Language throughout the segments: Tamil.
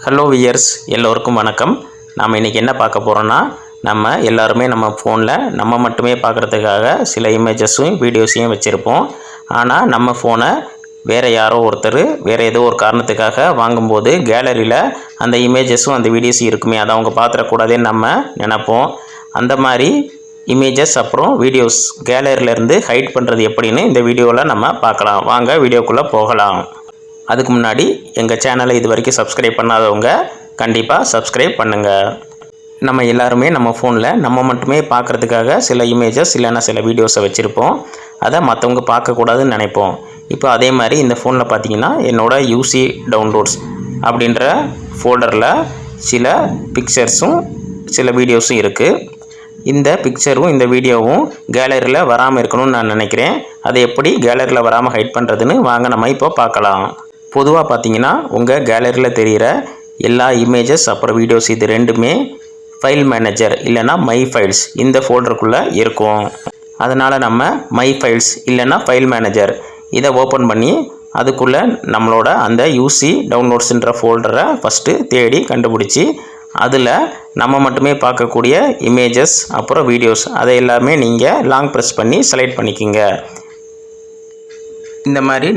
ஹலோ வியர்ஸ், எல்லோருக்கும் வணக்கம். நாம் இன்றைக்கி என்ன பார்க்க போகிறோன்னா, நம்ம எல்லாருமே நம்ம ஃபோனில் நம்ம மட்டுமே பார்க்குறதுக்காக சில இமேஜஸையும் வீடியோஸையும் வச்சுருப்போம். ஆனால் நம்ம ஃபோனை வேறு யாரோ ஒருத்தர் வேறு ஏதோ ஒரு காரணத்துக்காக வாங்கும்போது கேலரியில் அந்த இமேஜஸும் அந்த வீடியோஸும் இருக்குமே, அதை அவங்க பார்த்துடக்கூடாதுன்னு நம்ம நினைப்போம். அந்த மாதிரி இமேஜஸ் அப்புறம் வீடியோஸ் கேலரியிலேருந்து ஹைட் பண்ணுறது எப்படின்னு இந்த வீடியோவில் நம்ம பார்க்கலாம். வாங்க வீடியோக்குள்ளே போகலாம். அதுக்கு முன்னாடி எங்கள் சேனலை இது வரைக்கும் சப்ஸ்கிரைப் பண்ணாதவங்க கண்டிப்பாக சப்ஸ்கிரைப் பண்ணுங்கள். நம்ம எல்லாருமே நம்ம ஃபோனில் நம்ம மட்டுமே பார்க்குறதுக்காக சில இமேஜஸ் இல்லைன்னா சில வீடியோஸை வச்சுருப்போம். அதை மற்றவங்க பார்க்கக்கூடாதுன்னு நினைப்போம். இப்போ அதே மாதிரி இந்த ஃபோனில் பார்த்தீங்கன்னா என்னோடய யூசி டவுன்லோட்ஸ் அப்படின்ற ஃபோல்டரில் சில பிக்சர்ஸும் சில வீடியோஸும் இருக்குது. இந்த பிக்சரும் இந்த வீடியோவும் கேலரியில் வராமல் இருக்கணும்னு நான் நினைக்கிறேன். அதை எப்படி கேலரியில் வராமல் ஹைட் பண்ணுறதுன்னு வாங்க நம்ம இப்போ பார்க்கலாம். பொதுவாக பார்த்தீங்கன்னா உங்கள் கேலரியில் தெரிகிற எல்லா இமேஜஸ் அப்புறம் வீடியோஸ் இது ரெண்டுமே ஃபைல் மேனேஜர் இல்லைன்னா மை ஃபைல்ஸ் இந்த ஃபோல்டருக்குள்ளே இருக்கும். அதனால் நம்ம மை ஃபைல்ஸ் இல்லைன்னா ஃபைல் மேனேஜர் இதை ஓப்பன் பண்ணி அதுக்குள்ளே நம்மளோட அந்த யூசி டவுன்லோட்ஸுன்ற ஃபோல்டரை ஃபஸ்ட்டு தேடி கண்டுபிடிச்சி அதில் நம்ம மட்டுமே பார்க்கக்கூடிய இமேஜஸ் அப்புறம் வீடியோஸ் அதை எல்லாமே நீங்கள் லாங் ப்ரெஸ் பண்ணி செலக்ட் பண்ணிக்கிங்க. இந்த மாதிரி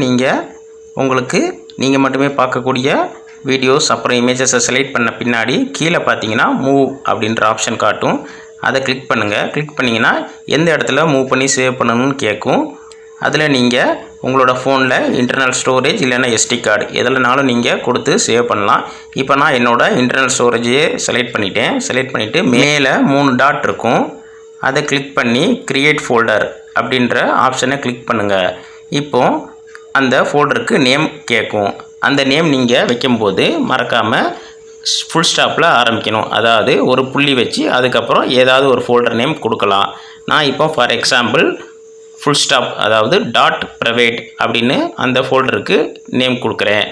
நீங்கள் மட்டுமே பார்க்கக்கூடிய வீடியோஸ் அப்புறம் இமேஜஸை செலக்ட் பண்ண பின்னாடி கீழே பார்த்தீங்கன்னா மூவ் அப்படின்ற ஆப்ஷன் காட்டும். அதை கிளிக் பண்ணுங்கள். கிளிக் பண்ணிங்கன்னா எந்த இடத்துல மூவ் பண்ணி சேவ் பண்ணணும்னு கேட்கும். அதில் நீங்கள் உங்களோட ஃபோனில் இன்டர்னல் ஸ்டோரேஜ் இல்லைன்னா எஸ்டி கார்டு எதுலனாலும் நீங்கள் கொடுத்து சேவ் பண்ணலாம். இப்போ நான் என்னோடய இன்டர்னல் ஸ்டோரேஜையே செலக்ட் பண்ணிவிட்டு மேலே 3 டாட் இருக்கும். அதை கிளிக் பண்ணி க்ரியேட் ஃபோல்டர் அப்படின்ற ஆப்ஷனை கிளிக் பண்ணுங்கள். இப்போது அந்த ஃபோல்டருக்கு நேம் கேட்கும். அந்த நேம் நீங்கள் வைக்கும்போது மறக்காமல் ஃபுல் ஸ்டாப்பில் ஆரம்பிக்கணும். அதாவது ஒரு புள்ளி வச்சு அதுக்கப்புறம் ஏதாவது ஒரு ஃபோல்டர் நேம் கொடுக்கலாம். நான் இப்போ ஃபார் எக்ஸாம்பிள் ஃபுல் ஸ்டாப் அதாவது டாட் ப்ரைவேட் அப்படின்னு அந்த ஃபோல்டருக்கு நேம் கொடுக்குறேன்.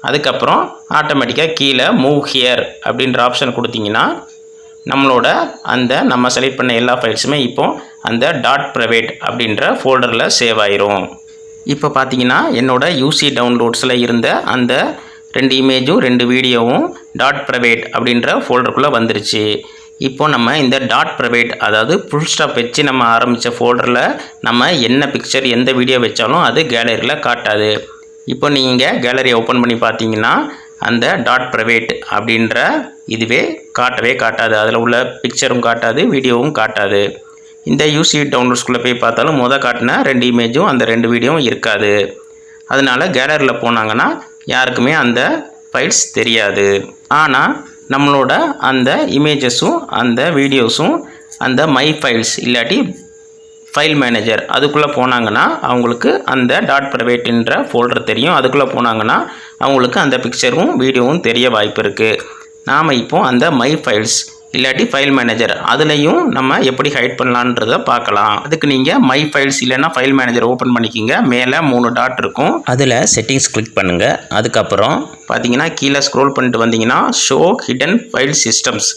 அதுக்கப்புறம் ஆட்டோமேட்டிக்காக கீழே மூவ் ஹியர் அப்படின்ற ஆப்ஷன் கொடுத்தீங்கன்னா நம்மளோட நம்ம செலக்ட் பண்ண எல்லா ஃபைல்ஸுமே இப்போ அந்த டாட் ப்ரைவேட் அப்படின்ற ஃபோல்டரில் சேவ் ஆயிரும். இப்போ பார்த்தீங்கன்னா என்னோடய யூசி டவுன்லோட்ஸில் இருந்த அந்த 2 இமேஜும் 2 வீடியோவும் டாட் ப்ரைவேட் அப்படின்ற ஃபோல்டருக்குள்ளே வந்துருச்சு. இப்போ நம்ம இந்த டாட் ப்ரைவேட் அதாவது ஃபுல் ஸ்டாப் வச்சு நம்ம ஆரம்பித்த ஃபோல்டரில் நம்ம என்ன பிக்சர் எந்த வீடியோ வச்சாலும் அது கேலரியில் காட்டாது. இப்போ நீங்கள் கேலரியை ஓப்பன் பண்ணி பார்த்தீங்கன்னா அந்த டாட் ப்ரைவேட் அப்படின்ற இதுவே காட்டவே காட்டாது. அதில் உள்ள பிக்சரும் காட்டாது, வீடியோவும் காட்டாது. இந்த யூசி டவுன்லோட்ஸ்குள்ளே போய் பார்த்தாலும் காட்டின 2 இமேஜும் அந்த 2 வீடியோவும் இருக்காது. அதனால் கேலரியில் போனாங்கன்னா யாருக்குமே அந்த ஃபைல்ஸ் தெரியாது. ஆனால் நம்மளோட அந்த இமேஜஸும் அந்த வீடியோஸும் அந்த மை ஃபைல்ஸ் இல்லாட்டி ஃபைல் மேனேஜர் அதுக்குள்ளே போனாங்கன்னா அவங்களுக்கு அந்த டாட் ப்ரைவேட்ன்ற ஃபோல்டர் தெரியும். அதுக்குள்ளே போனாங்கன்னா அவங்களுக்கு அந்த பிக்சரும் வீடியோவும் தெரிய வாய்ப்பு இருக்குது. நாம் இப்போ அந்த மை ஃபைல்ஸ் இல்லாட்டி ஃபைல் மேனேஜர் அதுலேயும் நம்ம எப்படி ஹைட் பண்ணலான்றதை பார்க்கலாம். அதுக்கு நீங்கள் மை ஃபைல்ஸ் இல்லைன்னா ஃபைல் மேனேஜர் ஓப்பன் பண்ணிக்கிங்க. மேலே 3 டாட் இருக்கும். அதில் செட்டிங்ஸ் கிளிக் பண்ணுங்கள். அதுக்கப்புறம் பார்த்தீங்கன்னா கீழே ஸ்க்ரோல் பண்ணிட்டு வந்தீங்கன்னா ஷோ ஹிடன் ஃபைல் சிஸ்டம்ஸ்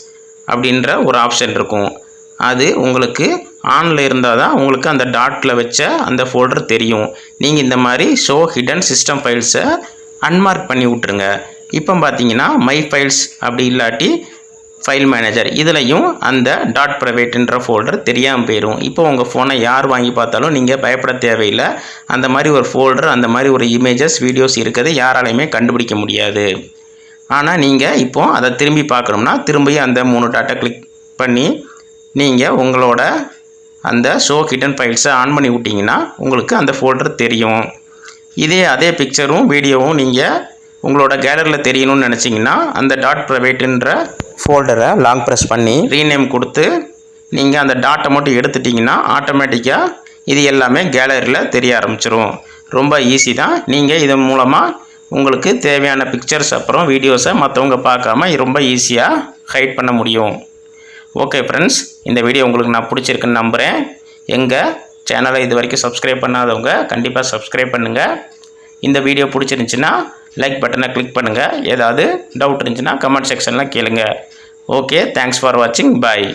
அப்படின்ற ஒரு ஆப்ஷன் இருக்கும். அது உங்களுக்கு ஆனில் இருந்தால் தான் உங்களுக்கு அந்த டாட்டில் வச்ச அந்த ஃபோல்டர் தெரியும். நீங்கள் இந்த மாதிரி ஷோ ஹிடன் சிஸ்டம் ஃபைல்ஸை அன்மார்க் பண்ணி விட்ருங்க. இப்போ பார்த்தீங்கன்னா மை ஃபைல்ஸ் அப்படி இல்லாட்டி ஃபைல் மேனேஜர் இதுலையும் அந்த டாட் ப்ரைவேட்ன்ற ஃபோல்டர் தெரியாமல் போயிடும். இப்போ உங்கள் ஃபோனை யார் வாங்கி பார்த்தாலும் நீங்கள் பயப்பட தேவையில்லை. அந்த மாதிரி ஒரு ஃபோல்டர் அந்த மாதிரி ஒரு இமேஜஸ் வீடியோஸ் இருக்கிறது யாராலையுமே கண்டுபிடிக்க முடியாது. ஆனால் நீங்கள் இப்போது அதை திரும்பி பார்க்கணும்னா திரும்பியும் அந்த 3 டாட்டை கிளிக் பண்ணி நீங்கள் உங்களோட அந்த ஷோ ஹிடன் ஃபைல்ஸை ஆன் பண்ணி விட்டிங்கன்னா உங்களுக்கு அந்த ஃபோல்டர் தெரியும். அதே பிக்சரும் வீடியோவும் நீங்கள் உங்களோட கேலரியில் தெரியணும்னு நினச்சிங்கன்னா அந்த டாட் ப்ரைவேட்டுன்ற ஃபோல்டரை லாங் ப்ரெஸ் பண்ணி ரீநேம் கொடுத்து நீங்கள் அந்த டாட்டை மட்டும் எடுத்துட்டிங்கன்னா ஆட்டோமேட்டிக்காக இது எல்லாமே கேலரியில் தெரிய ஆரம்பிச்சிடும். ரொம்ப ஈஸி தான். நீங்கள் இதன் மூலமாக உங்களுக்கு தேவையான பிக்சர்ஸ் அப்புறம் வீடியோஸை மற்றவங்க பார்க்காம ரொம்ப ஈஸியாக ஹைட் பண்ண முடியும். ஓகே ஃப்ரெண்ட்ஸ், இந்த வீடியோ உங்களுக்கு நான் பிடிச்சிருக்குன்னு நம்புகிறேன். எங்கள் சேனலை இது வரைக்கும் சப்ஸ்கிரைப் பண்ணாதவங்க கண்டிப்பாக சப்ஸ்கிரைப் பண்ணுங்கள். இந்த வீடியோ பிடிச்சிருந்துச்சின்னா லைக் பட்டனை கிளிக் பண்ணுங்கள். ஏதாவது டவுட் இருந்துச்சுன்னா கமெண்ட் செக்ஷனில் கேளுங்க. ஓகே, தேங்க்ஸ் ஃபார் வாட்சிங். பாய்.